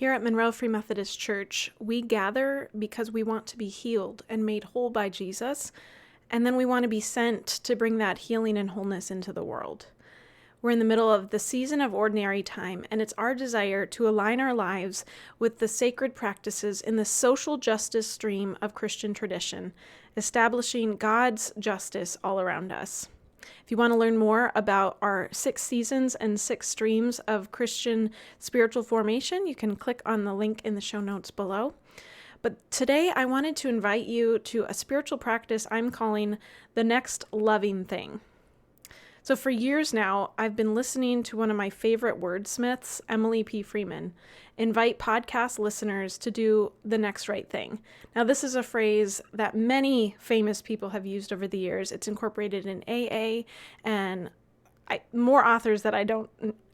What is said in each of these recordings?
Here at Monroe Free Methodist Church, we gather because we want to be healed and made whole by Jesus, and then we want to be sent to bring that healing and wholeness into the world. We're in the middle of the season of ordinary time, and it's our desire to align our lives with the sacred practices in the social justice stream of Christian tradition, establishing God's justice all around us. If you want to learn more about our 6 seasons and 6 streams of Christian spiritual formation, you can click on the link in the show notes below. But today I wanted to invite you to a spiritual practice I'm calling the next loving thing. So for years now, I've been listening to one of my favorite wordsmiths, Emily P. Freeman, invite podcast listeners to do the next right thing. Now, this is a phrase that many famous people have used over the years. It's incorporated in AA and more authors that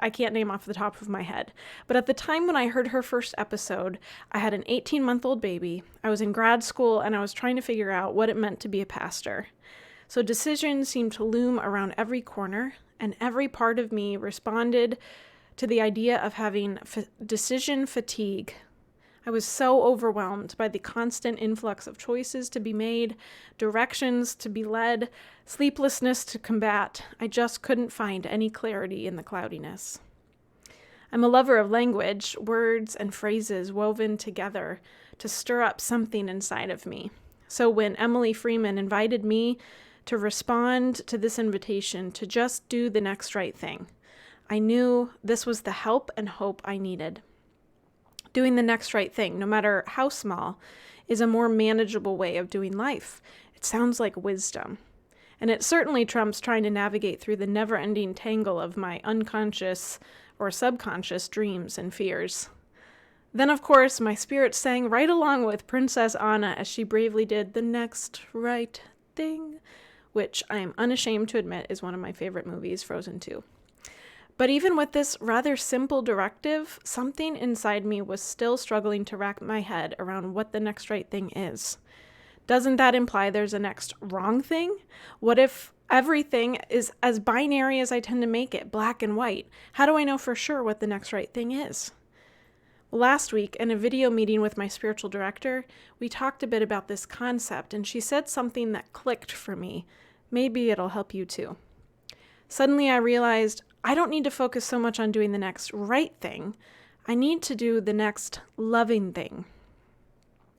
I can't name off the top of my head. But at the time when I heard her first episode, I had an 18-month-old baby. I was in grad school and I was trying to figure out what it meant to be a pastor. So decisions seemed to loom around every corner, and every part of me responded to the idea of having decision fatigue. I was so overwhelmed by the constant influx of choices to be made, directions to be led, sleeplessness to combat. I just couldn't find any clarity in the cloudiness. I'm a lover of language, words and phrases woven together to stir up something inside of me. So when Emily Freeman invited me to respond to this invitation to just do the next right thing, I knew this was the help and hope I needed. Doing the next right thing, no matter how small, is a more manageable way of doing life. It sounds like wisdom. And it certainly trumps trying to navigate through the never-ending tangle of my unconscious or subconscious dreams and fears. Then, of course, my spirit sang right along with Princess Anna as she bravely did the next right thing, which I am unashamed to admit is one of my favorite movies, Frozen 2. But even with this rather simple directive, something inside me was still struggling to wrap my head around what the next right thing is. Doesn't that imply there's a next wrong thing? What if everything is as binary as I tend to make it, black and white? How do I know for sure what the next right thing is? Last week, in a video meeting with my spiritual director, we talked a bit about this concept, and she said something that clicked for me. Maybe it'll help you too. Suddenly I realized I don't need to focus so much on doing the next right thing. I need to do the next loving thing.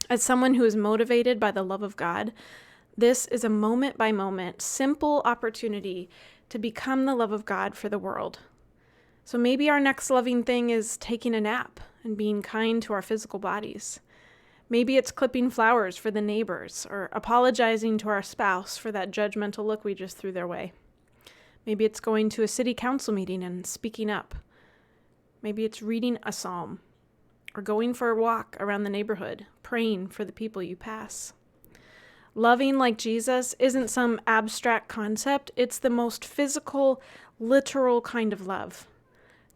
As someone who is motivated by the love of God, this is a moment-by-moment, simple opportunity to become the love of God for the world. So maybe our next loving thing is taking a nap and being kind to our physical bodies. Maybe it's clipping flowers for the neighbors or apologizing to our spouse for that judgmental look we just threw their way. Maybe it's going to a city council meeting and speaking up. Maybe it's reading a psalm or going for a walk around the neighborhood, praying for the people you pass. Loving like Jesus isn't some abstract concept. It's the most physical, literal kind of love.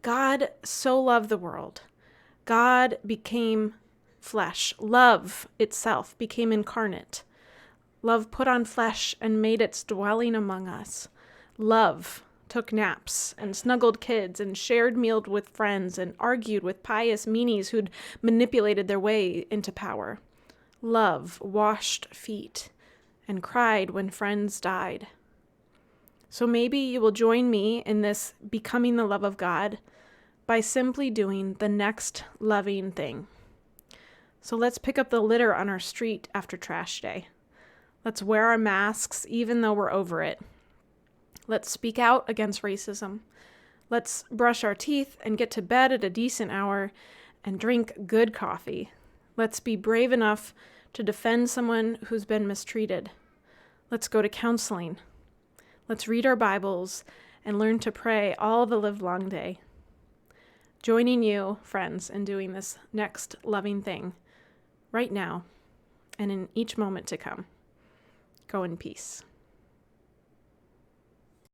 God so loved the world. God became flesh. Love itself became incarnate. Love put on flesh and made its dwelling among us. Love took naps and snuggled kids and shared meals with friends and argued with pious meanies who'd manipulated their way into power. Love washed feet and cried when friends died. So maybe you will join me in this becoming the love of God by simply doing the next loving thing. So let's pick up the litter on our street after trash day. Let's wear our masks even though we're over it. Let's speak out against racism. Let's brush our teeth and get to bed at a decent hour and drink good coffee. Let's be brave enough to defend someone who's been mistreated. Let's go to counseling. Let's read our Bibles and learn to pray all the livelong day. Joining you, friends, in doing this next loving thing right now and in each moment to come. Go in peace.